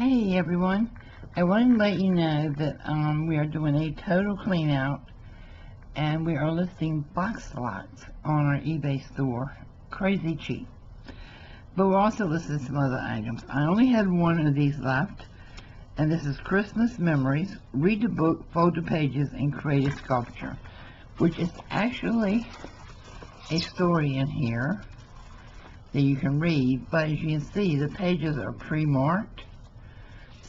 Hey everyone, I wanted to let you know that we are doing a total clean out and we are listing box lots on our eBay store. Crazy cheap. But we're also listing some other items. I only had one of these left, and this is Christmas Memories. Read the book, fold the pages, and create a sculpture, which is actually a story in here that you can read, but as you can see, the pages are pre-marked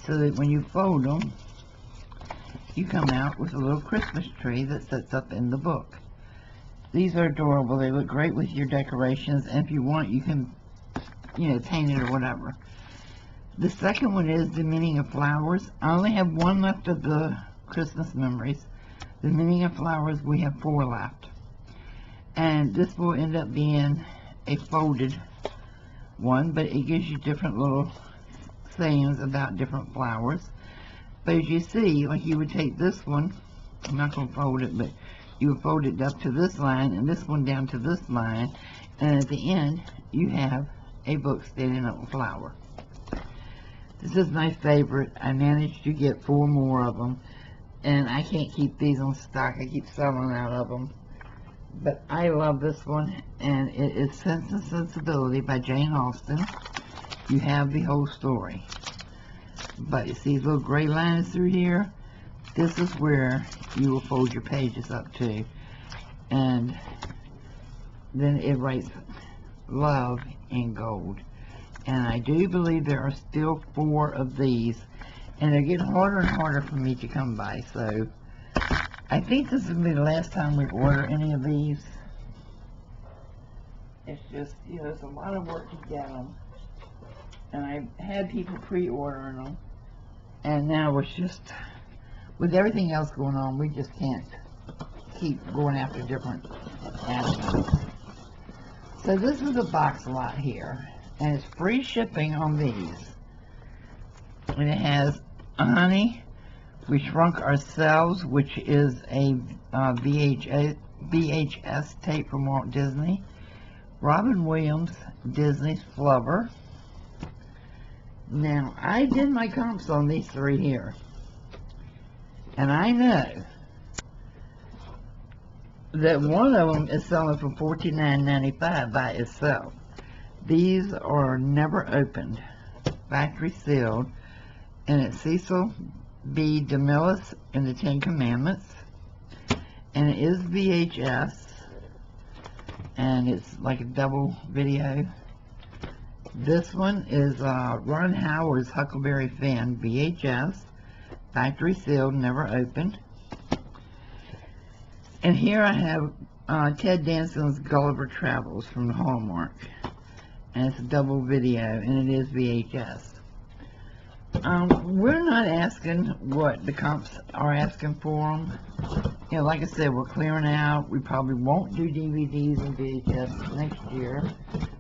so that when you fold them, you come out with a little Christmas tree that sits up in the book. These are adorable. They look great with your decorations, and if you want, you can, paint it or whatever. The second one is The Meaning of Flowers. I only have one left of the Christmas Memories. The Meaning of Flowers, we have 4 left. And this will end up being a folded one, but it gives you different little sayings about different flowers. But as you see, like you would take this one, I'm not going to fold it, but you would fold it up to this line and this one down to this line, and at the end you have a book standing up a flower. This is my favorite. I managed to get 4 more of them, and I can't keep these on stock. I keep selling out of them. But I love this one, and it is Sense and Sensibility by Jane Austen. You have the whole story. But you see these little gray lines through here? This is where you will fold your pages up to. And then it writes love in gold. And I do believe there are still 4 of these. And they're getting harder and harder for me to come by. So I think this will be the last time we order any of these. It's just, it's a lot of work to get them. And I had people pre-ordering them. And now it's just, with everything else going on, we just can't keep going after different animals. So this is a box lot here. And it's free shipping on these. And it has Honey, We Shrunk Ourselves, which is a VHS tape from Walt Disney. Robin Williams, Disney's Flubber. Now, I did my comps on these 3 here. And I know that one of them is selling for $49.95 by itself. These are never opened, factory sealed, and it's Cecil B. DeMillis in the 10 Commandments, and it is VHS, and it's like a double video. This one is Ron Howard's Huckleberry Finn, VHS, factory sealed, never opened. And here I have Ted Danson's Gulliver Travels from the Hallmark, and it's a double video, and it is VHS. We're not asking what the comps are asking for them. Like I said, we're clearing out. We probably won't do DVDs and VHS next year.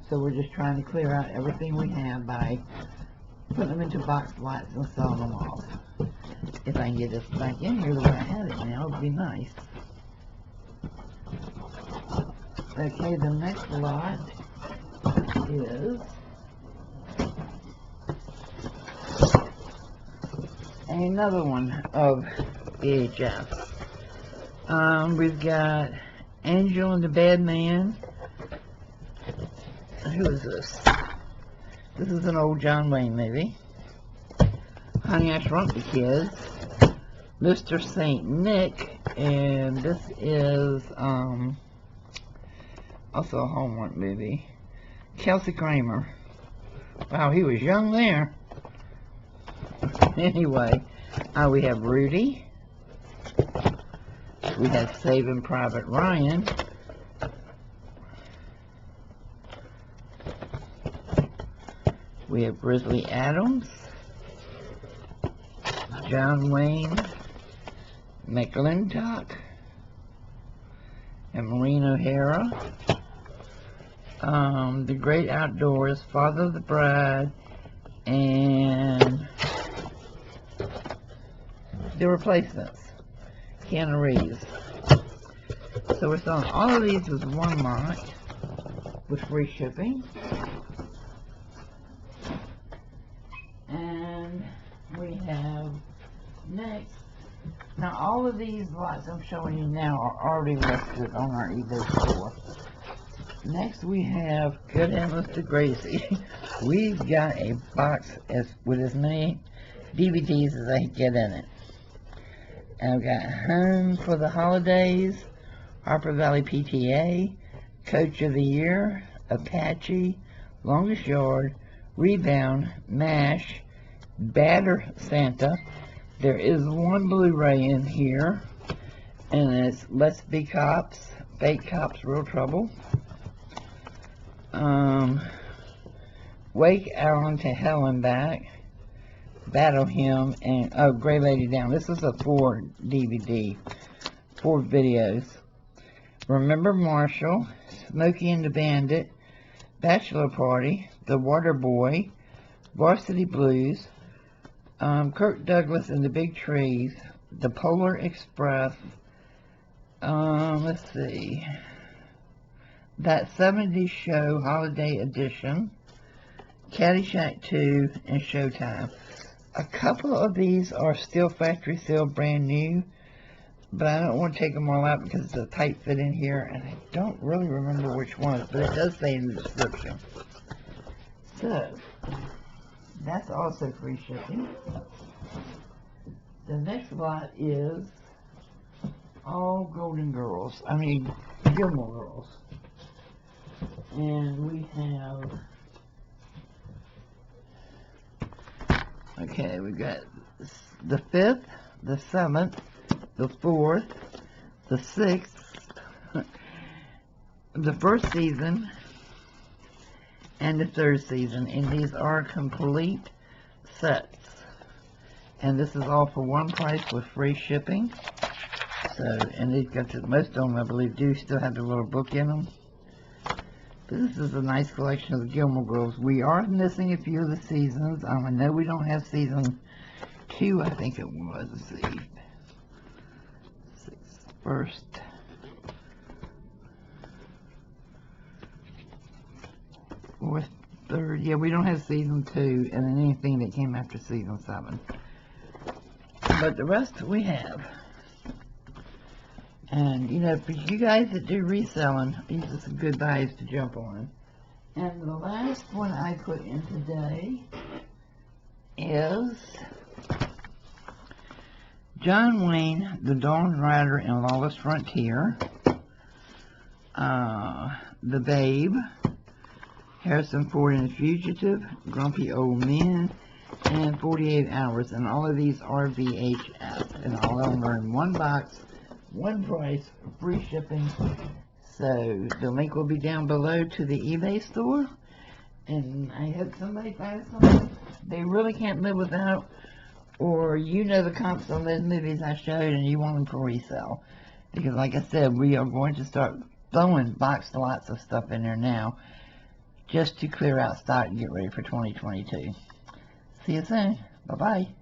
So we're just trying to clear out everything we have by putting them into box lots and selling them off. If I can get this back in here the way I had it now, it would be nice. Okay, the next lot is another one of VHS. We've got Angel and the Bad Man. Who is this? This is an old John Wayne movie. Honey, I Shrunk the Kids. Mr. St. Nick, and this is also a Hallmark movie. Kelsey Kramer. Wow, he was young there. Anyway, we have Rudy. We have Saving Private Ryan. We have Grizzly Adams. John Wayne McClintock. And Maureen O'Hara. The Great Outdoors, Father of the Bride, and The Replacements, Keanu Reeves. So we're selling all of these with 1 lot with free shipping. And all of these lots I'm showing you now are already listed on our eBay store. Next we have Good Endless to Gracie. We've got a box with as many DVDs as I can get in it. And I've got Home for the Holidays, Harper Valley PTA, Coach of the Year, Apache, Longest Yard, Rebound, MASH, Batter Santa. There is one Blu-ray in here, and it's Let's Be Cops, Fake Cops, Real Trouble. Wake Allen to Hell and Back, Battle Hymn, and Gray Lady Down. This is a 4 DVD, 4 videos. Remember Marshall, Smokey and the Bandit, Bachelor Party, The Water Boy, Varsity Blues, Kirk Douglas and the Big Trees, The Polar Express, let's see, That 70s Show Holiday Edition, Caddyshack 2, and Showtime. A couple of these are still factory sealed, brand new, but I don't want to take them all out because it's a tight fit in here, and I don't really remember which ones, but it does say in the description. So, that's also free shipping. The next lot is all Golden Girls. I mean, Gilmore Girls. And we have... Okay, we've got the 5th, the 7th, the 4th, the 6th, the 1st season, and the 3rd season. And these are complete sets. And this is all for one price with free shipping. So, and they've got most of them, I believe, do still have the little book in them. This is a nice collection of the Gilmore Girls. We are missing a few of the seasons. I know we don't have season 2, I think it was. Let's see. 1st. 4th, 3rd. Yeah, we don't have season 2, and then anything that came after season 7. But the rest we have. And, you know, for you guys that do reselling, these are some good buys to jump on. And the last one I put in today is John Wayne, The Dawn Rider and Lawless Frontier, The Babe, Harrison Ford and the Fugitive, Grumpy Old Men, and 48 Hours. And all of these are VHS. And all of them are in one box, one price, free shipping. So the link will be down below to the eBay store, and I hope somebody finds something they really can't live without, or you know the comps on those movies I showed and you want them for resale, because like I said, we are going to start throwing boxed lots of stuff in there now just to clear out stock and get ready for 2022. See you soon. Bye bye.